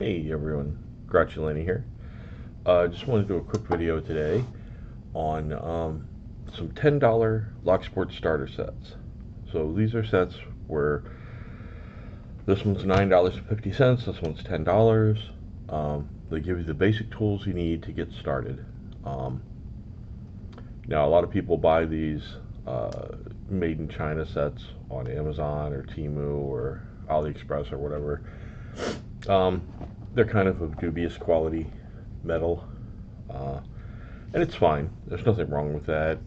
Hey everyone, Gratulani here. Just wanted to do a quick video today on some $10 Locksport starter sets. So these are sets where this one's $9.50, this one's $10. They give you the basic tools you need to get started. Now a lot of people buy these made in China sets on Amazon or Temu or AliExpress or whatever. They're kind of dubious quality metal, and it's fine. There's nothing wrong with that,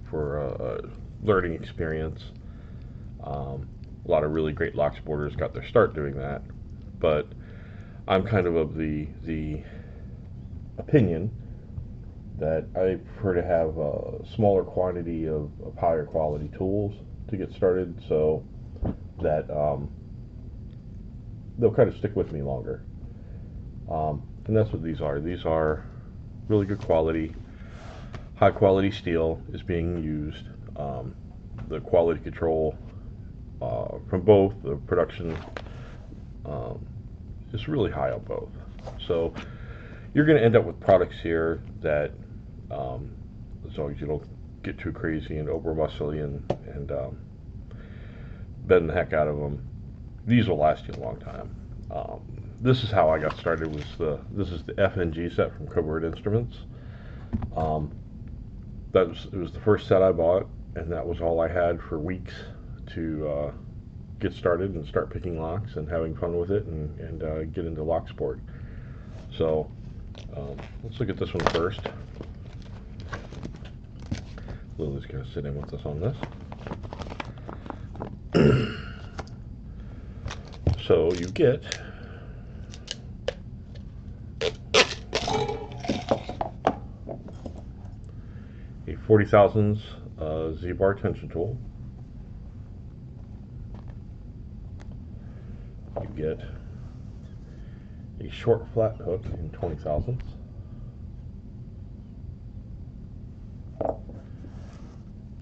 for a learning experience. A lot of really great Locksporters got their start doing that, but I'm kind of the opinion that I prefer to have a smaller quantity of higher quality tools to get started, so that they'll kind of stick with me longer. And that's what these are. These are really good quality, high quality steel is being used. The quality control from both the production is really high on both. So you're going to end up with products here that, as long as you don't get too crazy and over muscly and bend the heck out of them, these will last you a long time. This is how I got started. This is the FNG set from Covert Instruments. It was the first set I bought, and that was all I had for weeks to get started and start picking locks and having fun with it and get into Locksport. So let's look at this one first. Lily's going to sit in with us on this. So you get a 40 thousandths Z-bar tension tool. You get a short flat hook in 20 thousandths.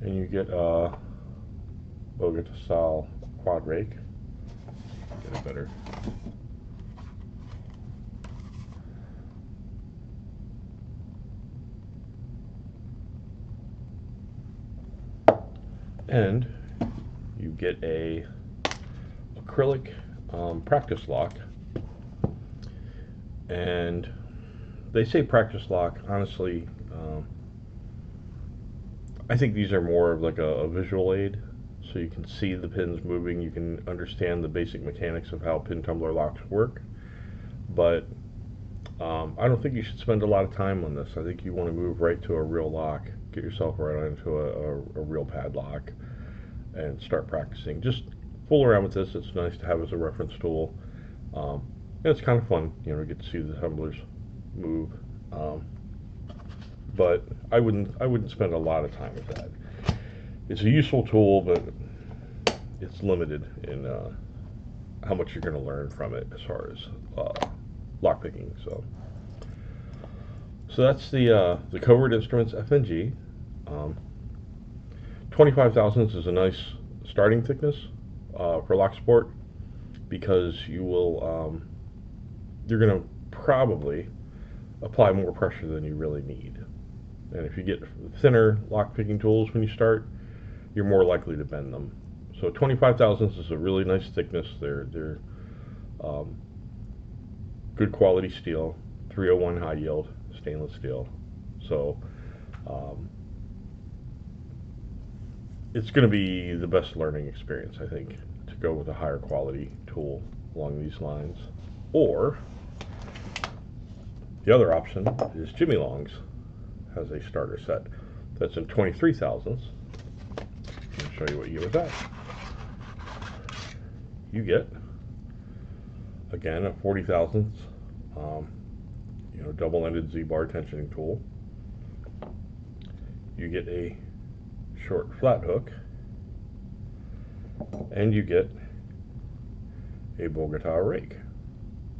And you get a Bogota style quad rake. Get it better. And you get a acrylic practice lock. And they say practice lock. Honestly, I think these are more of like a visual aid, so you can see the pins moving, you can understand the basic mechanics of how pin tumbler locks work. But I don't think you should spend a lot of time on this. I think you want to move right to a real lock, get yourself right into a real padlock, and start practicing. Just fool around with this. It's nice to have as a reference tool. And it's kind of fun, to get to see the tumblers move. But I wouldn't spend a lot of time with that. It's a useful tool, but it's limited in how much you're going to learn from it as far as lockpicking. So that's the Covert Instruments FNG. 25 thousandths is a nice starting thickness for Locksport, because you're going to probably apply more pressure than you really need. And if you get thinner lockpicking tools when you start, you're more likely to bend them. So 25 thousandths is a really nice thickness. They're good quality steel, 301 high yield stainless steel. So it's going to be the best learning experience, I think, to go with a higher quality tool along these lines. Or the other option is Jimy Long's has a starter set that's in 23 thousandths. Let me show you what you get with that. You get, again, a 40 thousandths double-ended Z-bar tensioning tool. You get a short flat hook, and you get a Bogota rake.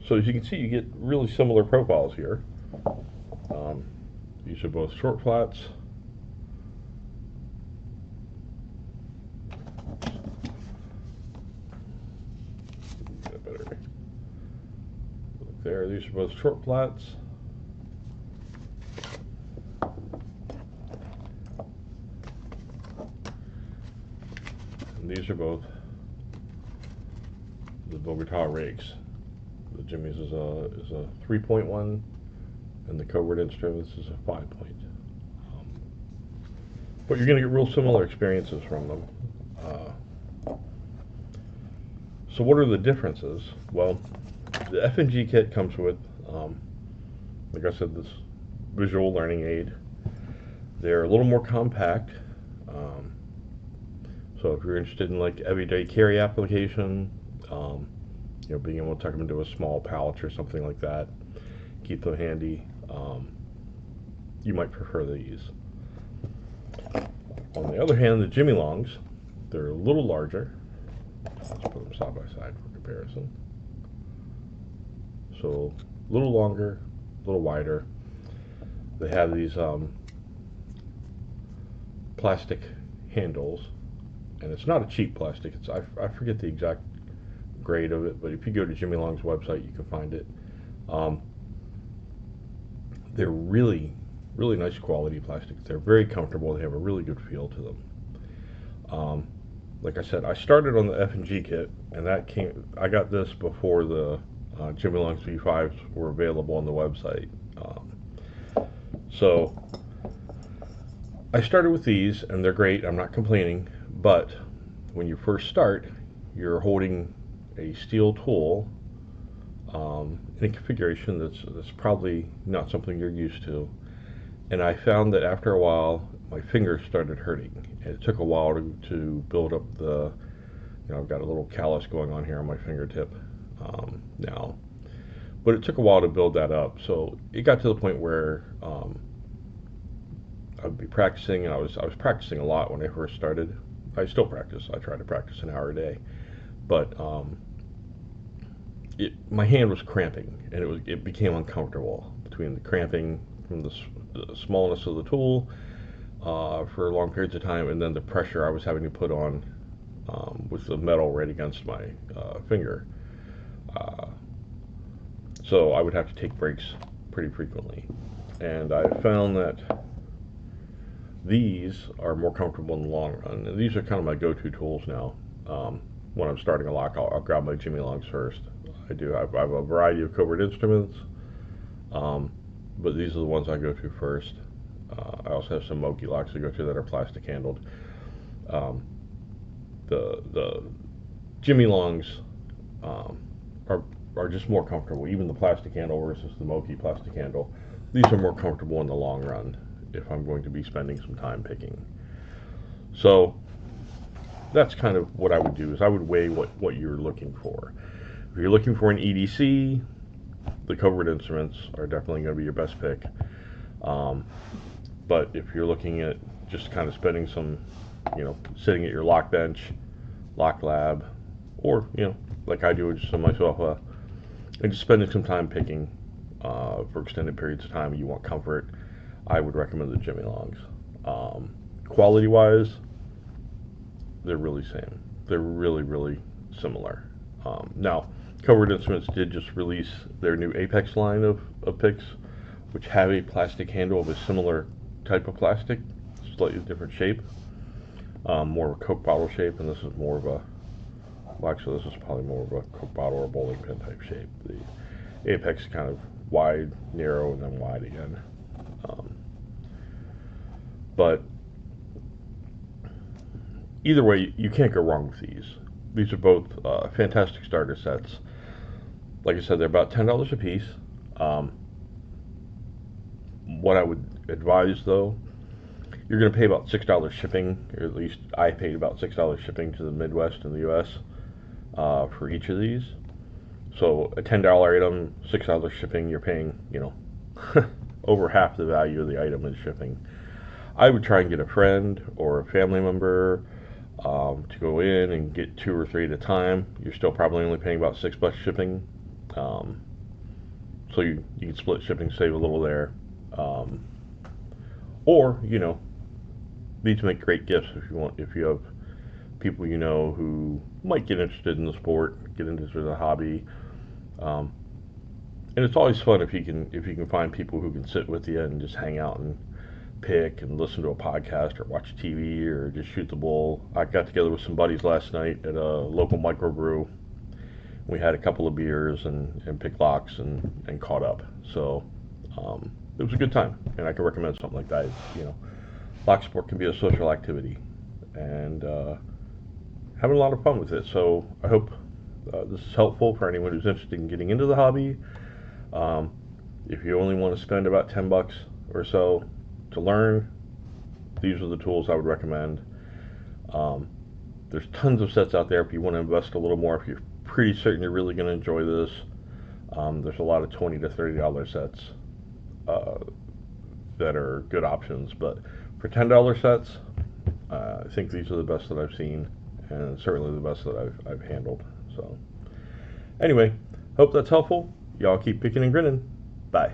So as you can see, you get really similar profiles here. These are both short flats. Get better. there. These are both short plats. And these are both the Bogota rigs. The Jimy's is a 3.1, and the Covert Instruments is a 5-point. But you're going to get real similar experiences from them. So what are the differences? Well, the FNG kit comes with, like I said, this visual learning aid. They're a little more compact. So if you're interested in like everyday carry application, you know, being able to tuck them into a small pouch or something like that, keep them handy, you might prefer these. On the other hand, the Jimy Longs, they're a little larger. Let's put them side by side for comparison. So a little longer, a little wider. They have these plastic handles, and it's not a cheap plastic. It's I forget the exact grade of it, but if you go to Jimy Long's website, you can find it. They're really nice quality plastic. They're very comfortable. They have a really good feel to them. Like I said, I started on the FNG kit, and I got this before the Jimy Long's V5s were available on the website. So I started with these, and they're great. I'm not complaining, but when you first start, you're holding a steel tool in a configuration that's probably not something you're used to. And I found that after a while, my fingers started hurting, and it took a while to build up the, you know, I've got a little callus going on here on my fingertip now, but it took a while to build that up. So it got to the point where I'd be practicing, and I was practicing a lot when I first started. I still practice. I try to practice an hour a day, but my hand was cramping, and it became uncomfortable between the cramping from the smallness of the tool for long periods of time, and then the pressure I was having to put on with the metal right against my finger. So I would have to take breaks pretty frequently, and I found that these are more comfortable in the long run. And these are kind of my go-to tools now. When I'm starting a lock, I'll grab my Jimy Longs first. I have a variety of Covert Instruments, but these are the ones I go to first. I also have some Moki locks I go to that are plastic handled. The Jimy Longs are just more comfortable. Even the plastic handle versus the Moki plastic handle, these are more comfortable in the long run if I'm going to be spending some time picking. So that's kind of what I would do, is I would weigh what you're looking for. If you're looking for an EDC, the Covert Instruments are definitely going to be your best pick. But if you're looking at just kind of spending some, you know, sitting at your lock bench, lock lab, or, you know, like I do just on my sofa, and just spending some time picking for extended periods of time, you want comfort, I would recommend the Jimy Longs. Quality-wise, they're really same. They're really similar. Now, Covert Instruments did just release their new Apex line of picks, which have a plastic handle of a similar type of plastic, slightly different shape, more of a Coke bottle shape, and this is more of a, well, actually this is probably more of a Coke bottle or bowling pin type shape. The Apex is kind of wide, narrow, and then wide again. But either way, you can't go wrong with these. These are both fantastic starter sets. Like I said, they're about $10 a piece. What I would advise, though, you're going to pay about $6 shipping, or at least I paid about $6 shipping to the Midwest in the U.S. For each of these. So a $10 item, $6 shipping, you're paying, you know, over half the value of the item is shipping. I would try and get a friend or a family member to go in and get 2 or 3 at a time. You're still probably only paying about $6 shipping. So you can split shipping, save a little there. Or, you know, these make great gifts if you have people you know who might get interested in the sport, get into the hobby. And it's always fun if you can find people who can sit with you and just hang out and pick and listen to a podcast or watch TV or just shoot the bull. I got together with some buddies last night at a local microbrew. We had a couple of beers and picked locks and caught up. So it was a good time, and I can recommend something like that. You know, Locksport can be a social activity, and having a lot of fun with it. So I hope this is helpful for anyone who's interested in getting into the hobby. Um, if you only want to spend about $10 or so to learn, these are the tools I would recommend. Um, there's tons of sets out there if you want to invest a little more. If you're pretty certain you're really going to enjoy this, there's a lot of $20 to $30 sets uh, that are good options. But for $10 sets, I think these are the best that I've seen, and certainly the best that I've handled. So anyway, hope that's helpful. Y'all keep picking and grinning. Bye.